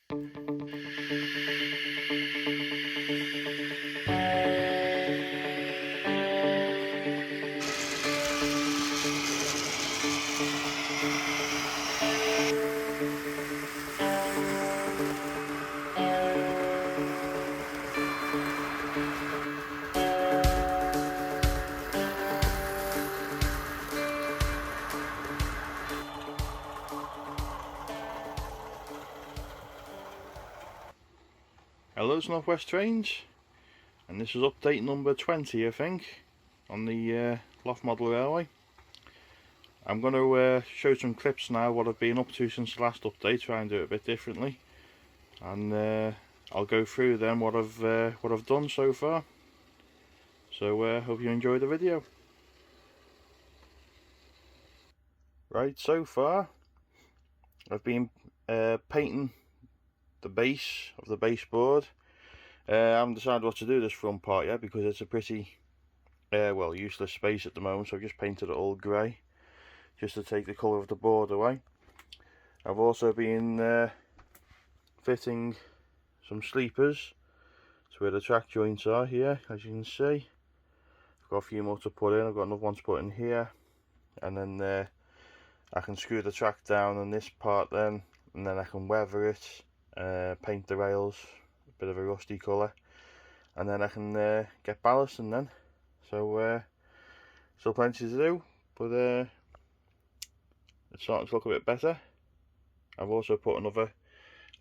Hello, it's Northwest Trains, and this is update number 20, I think, on the loft model railway. I'm going to show some clips now what I've been up to since the last update, try and do it a bit differently, and I'll go through then what I've done so far. So hope you enjoy the video. Right, so far I've been painting the base of the baseboard. I haven't decided what to do this front part yet because it's a pretty well, useless space at the moment, so I've just painted it all grey just to take the colour of the board away. I've also been fitting some sleepers to where the track joints are here, as you can see. I've got a few more to put in. I've got another one to put in here, and then I can screw the track down on this part then, and then I can weather it, paint the rails a bit of a rusty colour, and then I can get ballasting then. So still plenty to do, but it's starting to look a bit better. I've also put another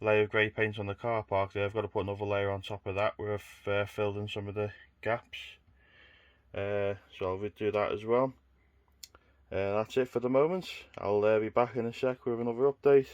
layer of grey paint on the car park there. I've got to put another layer on top of that where I've filled in some of the gaps, so I'll do that as well. That's it for the moment. I'll be back in a sec with another update.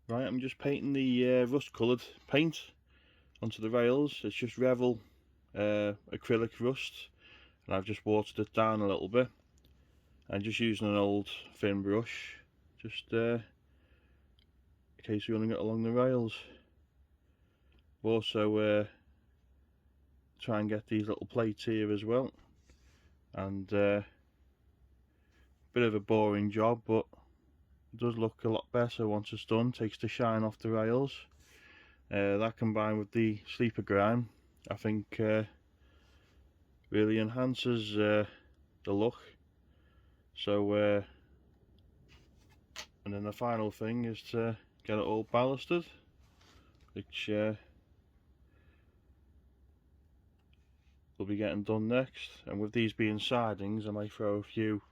Right, I'm just painting the rust coloured paint onto the rails. It's just Revel acrylic rust, and I've just watered it down a little bit. I'm just using an old thin brush, just in case we're running it along the rails. Also try and get these little plates here as well, and bit of a boring job, but it does look a lot better once it's done. Takes the shine off the rails. That combined with the sleeper grime, I think really enhances the look. So and then the final thing is to get it all ballasted, which will be getting done next. And with these being sidings, I might throw a few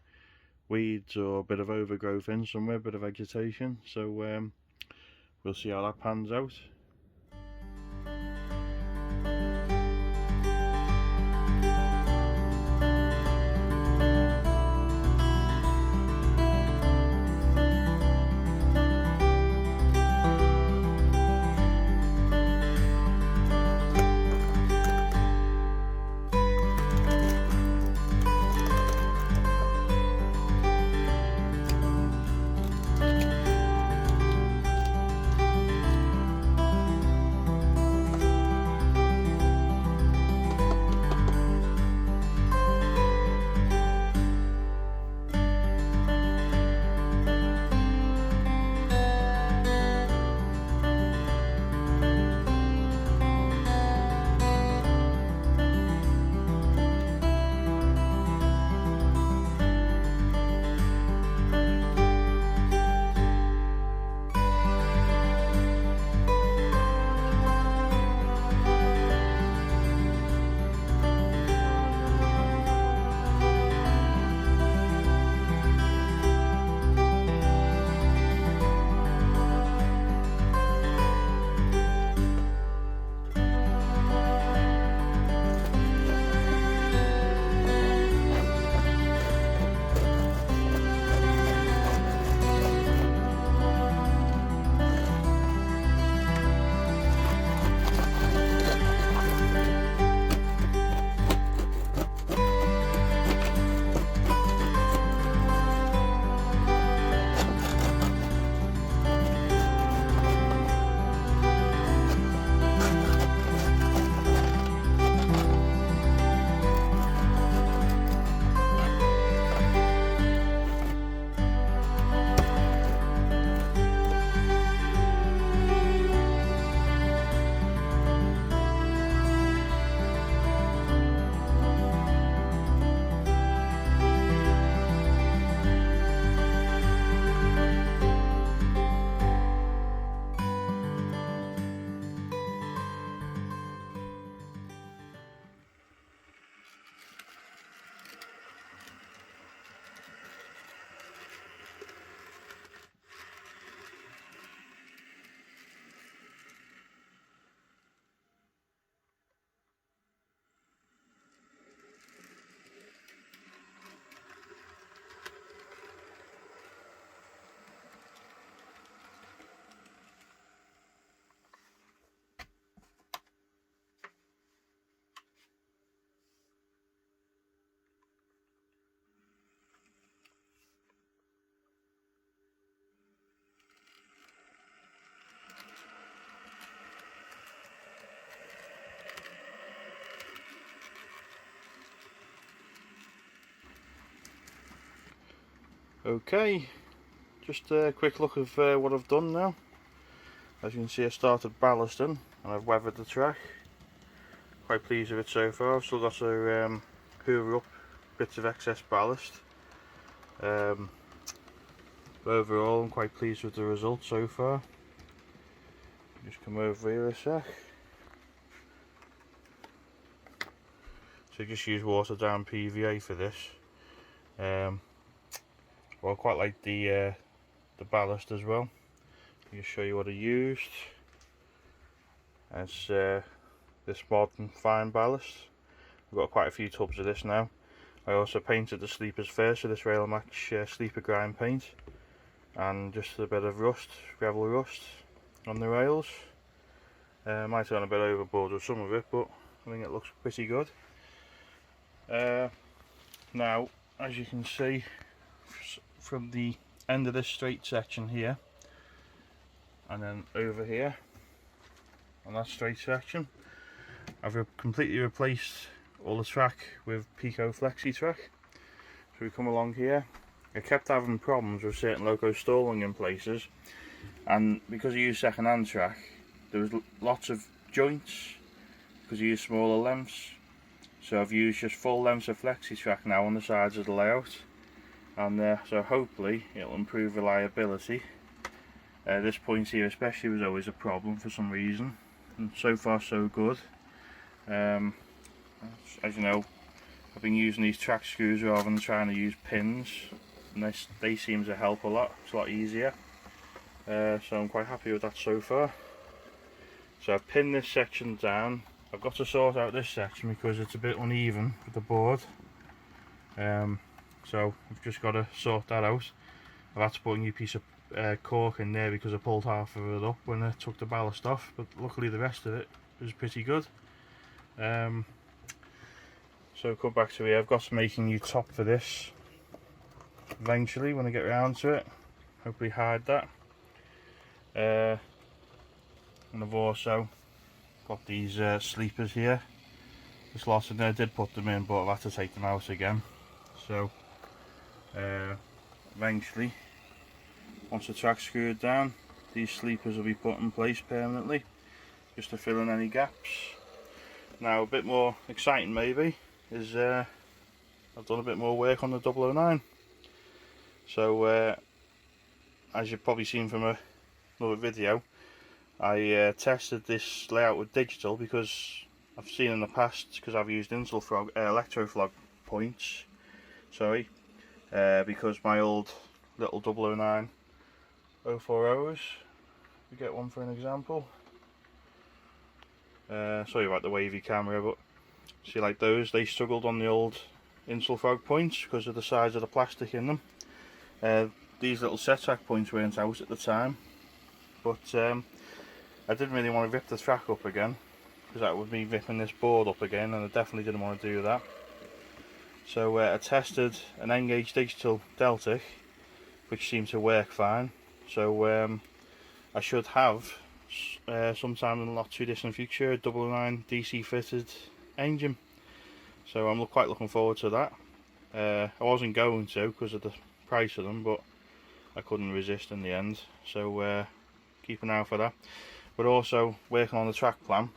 weeds or a bit of overgrowth in somewhere, a bit of vegetation, so we'll see how that pans out. Okay, just a quick look of what I've done now. As you can see, I started ballasting and I've weathered the track. Quite pleased with it so far. I've still got to hoover up bits of excess ballast. But overall I'm quite pleased with the result so far. Just come over here a sec. So just use water down PVA for this. Well, I quite like the ballast as well. I'll just show you what I used. It's this modern fine ballast. I've got quite a few tubs of this now. I also painted the sleepers first with this rail match sleeper grind paint, and just a bit of rust, gravel rust on the rails. Might have gone a bit overboard with some of it, but I think it looks pretty good. Now, as you can see from the end of this straight section here, and then over here on that straight section, I've completely replaced all the track with peco flexi track. So we come along here. I kept having problems with certain locos stalling in places, and because I use second hand track, there was lots of joints because I use smaller lengths. So I've used just full lengths of flexi track now on the sides of the layout, and so hopefully it'll improve reliability. This point here especially was always a problem for some reason, and so far so good. As you know, I've been using these track screws rather than trying to use pins, and they seem to help a lot. It's a lot easier, so I'm quite happy with that so far. So I've pinned this section down. I've got to sort out this section because it's a bit uneven with the board, so I've just got to sort that out. I've had to put a new piece of cork in there because I pulled half of it up when I took the ballast off, but luckily the rest of it was pretty good. So come back to here. I've got to make a new top for this eventually when I get around to it. Hopefully hide that. And I've also got these sleepers here. There's lots in there. I did put them in, but I've had to take them out again. So eventually, once the track's screwed down, these sleepers will be put in place permanently, just to fill in any gaps. Now, a bit more exciting maybe is I've done a bit more work on the 009. So as you've probably seen from another video, I tested this layout with digital because I've seen in the past, because I've used electroflog points, sorry, because my old little 009 040s, we get one for an example. Sorry about the wavy camera, but see, like those, they struggled on the old Insulfrog points because of the size of the plastic in them. These little setrack points weren't out at the time, but I didn't really want to rip the track up again because that would be ripping this board up again, and I definitely didn't want to do that. So I tested an N-gauge digital Deltic, which seemed to work fine. So I should have sometime in the not too distant future a 009 DC fitted engine, so I'm quite looking forward to that. I wasn't going to because of the price of them, but I couldn't resist in the end, so keep an eye out for that. But also working on the track plan.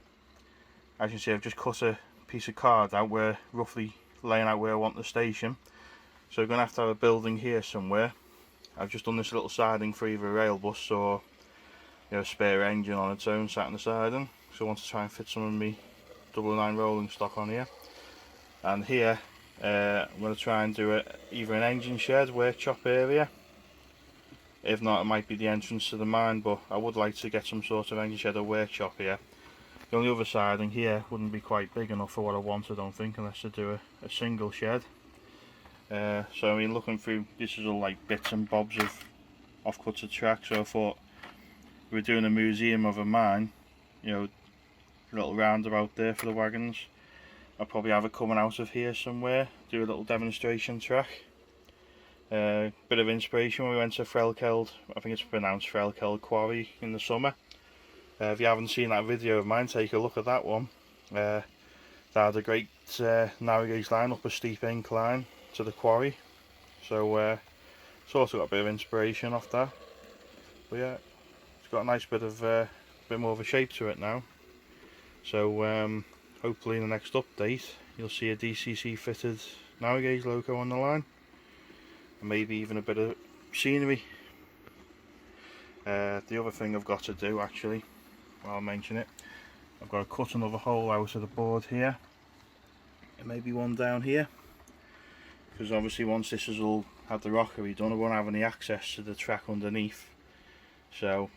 As you can see, I've just cut a piece of card out where roughly laying out where I want the station, so we're going to have a building here somewhere. I've just done this little siding for either a rail bus or a spare engine on its own sat in the siding, so I want to try and fit some of my 009 rolling stock on here. And here I'm going to try and do either an engine shed, workshop area. If not, it might be the entrance to the mine, but I would like to get some sort of engine shed or workshop here. The only other siding here wouldn't be quite big enough for what I want, I don't think, unless I do a single shed. So I mean, looking through, this is all like bits and bobs of offcuts of track, so I thought we're doing a museum of a mine, a little roundabout there for the wagons. I'll probably have it coming out of here somewhere, do a little demonstration track. Bit of inspiration when we went to Frelkeld, I think it's pronounced Frelkeld Quarry, in the summer. If you haven't seen that video of mine, take a look at that one. They had a great narrow gauge line up a steep incline to the quarry, so Sort of got a bit of inspiration off that. But yeah, it's got a nice bit more of a shape to it now. So hopefully in the next update you'll see a DCC fitted narrow gauge loco on the line, and maybe even a bit of scenery. The other thing I've got to do, actually, while I mention it, I've got to cut another hole out of the board here, and maybe one down here, because obviously once this has all had the rockery done, I won't have any access to the track underneath. So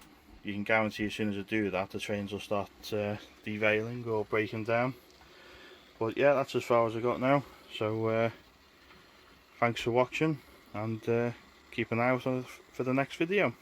you can guarantee as soon as I do that, the trains will start derailing or breaking down. But yeah, that's as far as I got now. So thanks for watching, and keep an eye out for the next video.